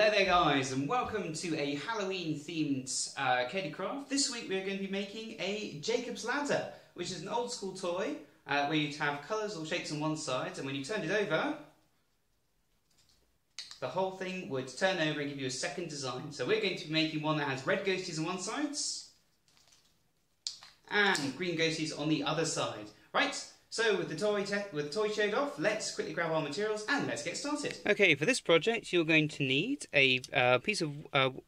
Hello there guys, and welcome to a Halloween themed Katie Craft. This week we're going to be making a Jacob's Ladder, which is an old school toy where you'd have colours or shapes on one side, and when you turned it over, the whole thing would turn over and give you a second design. So we're going to be making one that has red ghosties on one side and green ghosties on the other side. Right? So with the toy showed off, let's quickly grab our materials and let's get started. Okay, for this project you're going to need a piece of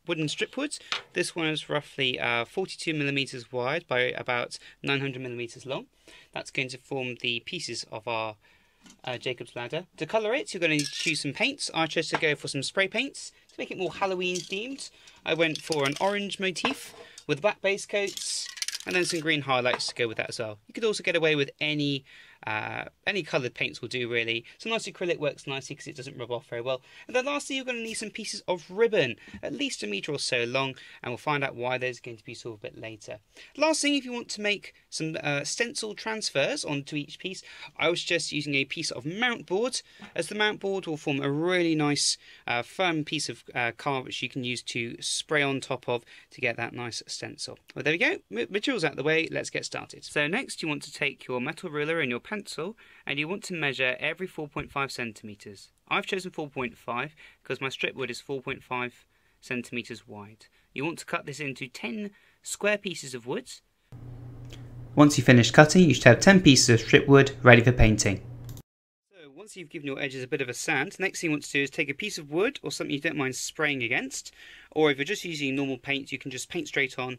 wooden strip wood. This one is roughly 42mm wide by about 900mm long. That's going to form the pieces of our Jacob's Ladder. To colour it, you're going to need to choose some paints. I chose to go for some spray paints to make it more Halloween themed. I went for an orange motif with black base coats, and then some green highlights to go with that as well. You could also get away with any coloured paints will do really. Some nice acrylic works nicely because it doesn't rub off very well. And then lastly you're going to need some pieces of ribbon, at least a metre or so long, and we'll find out why there's going to be sort of a bit later. Last thing, if you want to make some stencil transfers onto each piece, I was just using a piece of mount board, as the mount board will form a really nice firm piece of card which you can use to spray on top of to get that nice stencil. Well, there we go, materials out of the way, let's get started. So next you want to take your metal ruler and your pencil, and you want to measure every 4.5 centimetres. I've chosen 4.5 because my strip wood is 4.5 centimetres wide. You want to cut this into 10 square pieces of wood. Once you finish cutting, you should have 10 pieces of strip wood ready for painting. So once you've given your edges a bit of a sand, next thing you want to do is take a piece of wood or something you don't mind spraying against, or if you're just using normal paint, you can just paint straight on.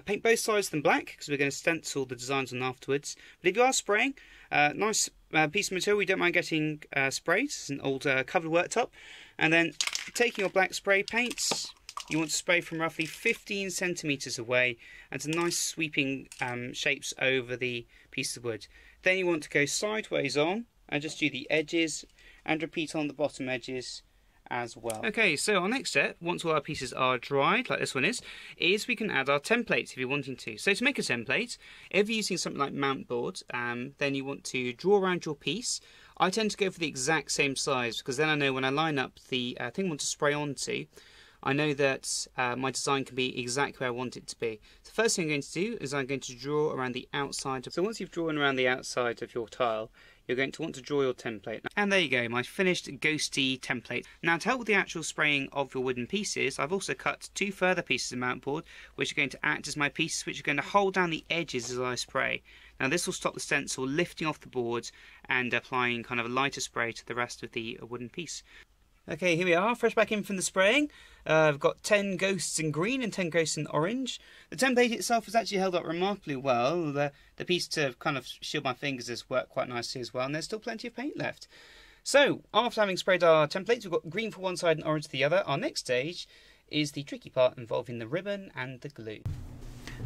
Paint both sides of them black because we're going to stencil the designs on afterwards. But if you are spraying, nice piece of material, we don't mind getting sprayed. It's an old covered worktop. And then taking your black spray paints, you want to spray from roughly 15 centimetres away and to nice sweeping shapes over the piece of wood. Then you want to go sideways on and just do the edges and repeat on the bottom edges as well. Okay, so our next step, once all our pieces are dried, like this one is we can add our templates if you're wanting to. So to make a template, if you're using something like mount board, then you want to draw around your piece. I tend to go for the exact same size because then I know when I line up the thing I want to spray onto, I know that my design can be exactly where I want it to be. The first thing I'm going to do is I'm going to draw around the outside. So once you've drawn around the outside of your tile, you're going to want to draw your template. And there you go, my finished ghosty template. Now to help with the actual spraying of your wooden pieces, I've also cut 2 further pieces of mount board, which are going to act as my pieces, which are going to hold down the edges as I spray. Now this will stop the stencil lifting off the board and applying kind of a lighter spray to the rest of the wooden piece. Okay, here we are, fresh back in from the spraying. I've got 10 ghosts in green and 10 ghosts in orange. The template itself has actually held up remarkably well. The piece to kind of shield my fingers has worked quite nicely as well, and there's still plenty of paint left. So, after having sprayed our templates, we've got green for one side and orange for the other. Our next stage is the tricky part involving the ribbon and the glue.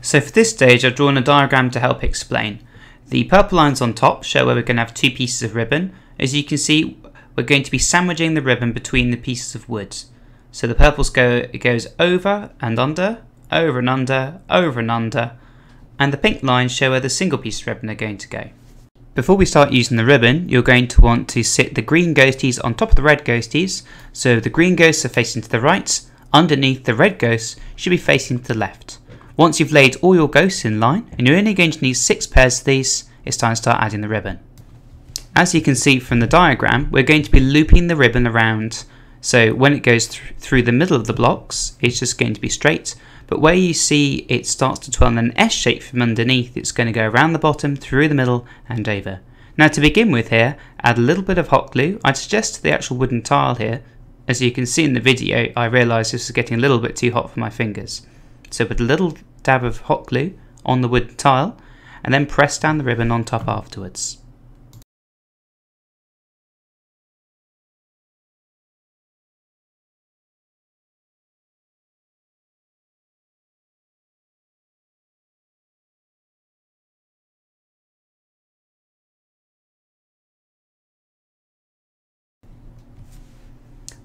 So for this stage, I've drawn a diagram to help explain. The purple lines on top show where we're going to have 2 pieces of ribbon. As you can see, we're going to be sandwiching the ribbon between the pieces of wood. So the purples it goes over and under, over and under, over and under, and the pink lines show where the single piece of ribbon are going to go. Before we start using the ribbon, you're going to want to sit the green ghosties on top of the red ghosties, so the green ghosts are facing to the right, underneath the red ghosts should be facing to the left. Once you've laid all your ghosts in line, and you're only going to need 6 pairs of these, it's time to start adding the ribbon. As you can see from the diagram, we're going to be looping the ribbon around, so when it goes through the middle of the blocks, it's just going to be straight, but where you see it starts to twirl in an S shape from underneath, it's going to go around the bottom, through the middle and over. Now to begin with here, add a little bit of hot glue. I'd suggest the actual wooden tile here. As you can see in the video, I realised this was getting a little bit too hot for my fingers. So put a little dab of hot glue on the wooden tile, and then press down the ribbon on top afterwards.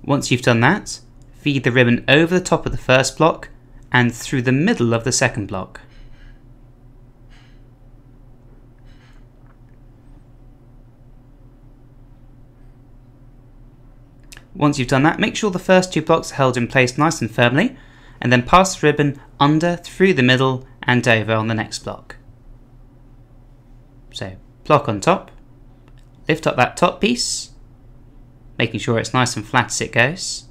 Once you've done that, feed the ribbon over the top of the first block and through the middle of the second block. Once you've done that, make sure the first 2 blocks are held in place nice and firmly, and then pass the ribbon under, through the middle, and over on the next block. So, block on top, lift up that top piece, making sure it's nice and flat as it goes.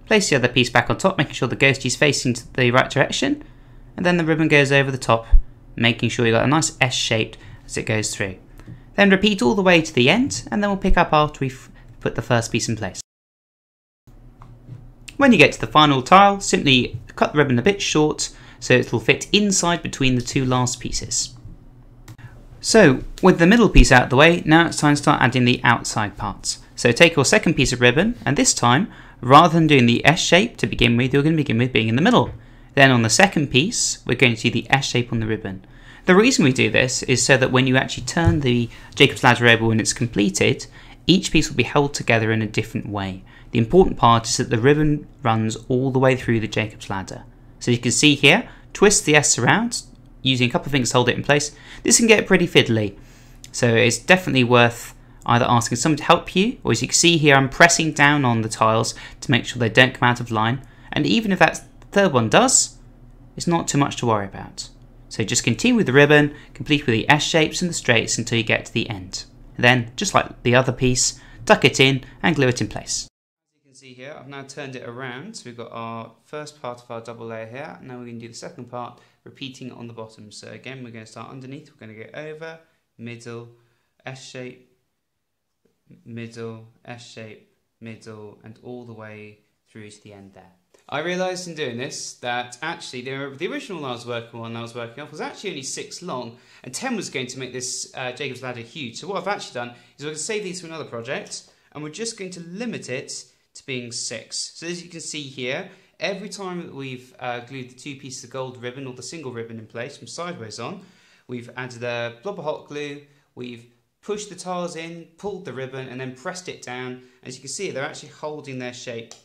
Place the other piece back on top, making sure the ghostie is facing the right direction, and then the ribbon goes over the top, making sure you've got a nice S shape as it goes through. Then repeat all the way to the end, and then we'll pick up after we've put the first piece in place. When you get to the final tile, simply cut the ribbon a bit short so it will fit inside between the 2 last pieces. So, with the middle piece out of the way, now it's time to start adding the outside parts. So take your second piece of ribbon, and this time, rather than doing the S shape to begin with, you're going to begin with being in the middle. Then on the second piece, we're going to do the S shape on the ribbon. The reason we do this is so that when you actually turn the Jacob's Ladder over when it's completed, each piece will be held together in a different way. The important part is that the ribbon runs all the way through the Jacob's Ladder. So you can see here, twist the S around, using a couple of things to hold it in place. This can get pretty fiddly, so it's definitely worth either asking someone to help you, or as you can see here, I'm pressing down on the tiles to make sure they don't come out of line. And even if that third one does, it's not too much to worry about. So just continue with the ribbon, complete with the S shapes and the straights until you get to the end. Then, just like the other piece, tuck it in and glue it in place. As you can see here, I've now turned it around. So we've got our first part of our double layer here. Now we're going to do the second part, repeating on the bottom. So again, we're going to start underneath. We're going to go over, middle, S shape, middle, S shape, middle, and all the way through to the end there. I realised in doing this that actually the original one I was working off was actually only 6 long, and 10 was going to make this Jacob's Ladder huge. So what I've actually done is we're going to save these for another project, and we're just going to limit it to being 6. So as you can see here, every time that we've glued the 2 pieces of gold ribbon or the single ribbon in place from sideways on, we've added a blob of hot glue, we've pushed the tiles in, pulled the ribbon, and then pressed it down. As you can see, they're actually holding their shape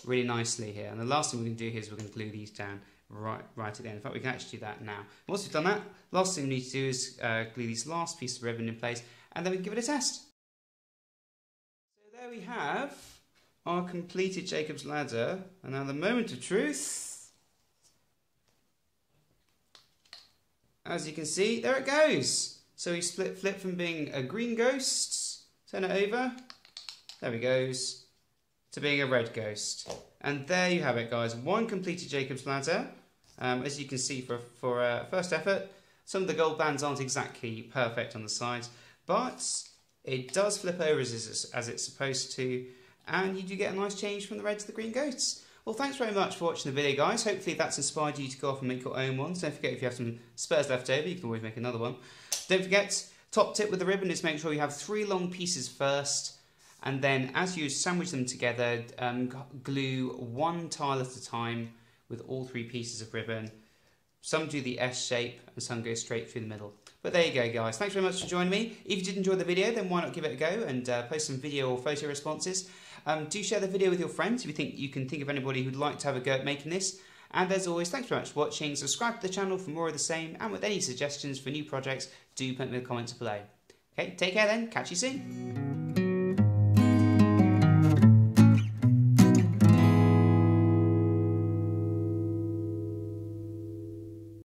really nicely here. And the last thing we're going to do here is we're going to glue these down right at the end. In fact, we can actually do that now. Once we've done that, last thing we need to do is glue these last pieces of ribbon in place, and then we can give it a test. So there we have our completed Jacob's Ladder. And now the moment of truth. As you can see, there it goes. So we flip from being a green ghost, turn it over, there he goes, to being a red ghost. And there you have it, guys, one completed Jacob's Ladder. As you can see, for first effort, some of the gold bands aren't exactly perfect on the sides, but it does flip over as it's supposed to, and you do get a nice change from the red to the green ghosts. Well, thanks very much for watching the video, guys. Hopefully that's inspired you to go off and make your own ones. Don't forget, if you have some spares left over, you can always make another one. Don't forget, top tip with the ribbon is make sure you have 3 long pieces first, and then as you sandwich them together, glue 1 tile at a time with all 3 pieces of ribbon. Some do the S shape and some go straight through the middle. But there you go, guys. Thanks very much for joining me. If you did enjoy the video, then why not give it a go and post some video or photo responses. Do share the video with your friends if you can think of anybody who'd like to have a go at making this. And as always, thanks very much for watching. Subscribe to the channel for more of the same, and with any suggestions for new projects, do put them in the comments below. Okay, take care then. Catch you soon.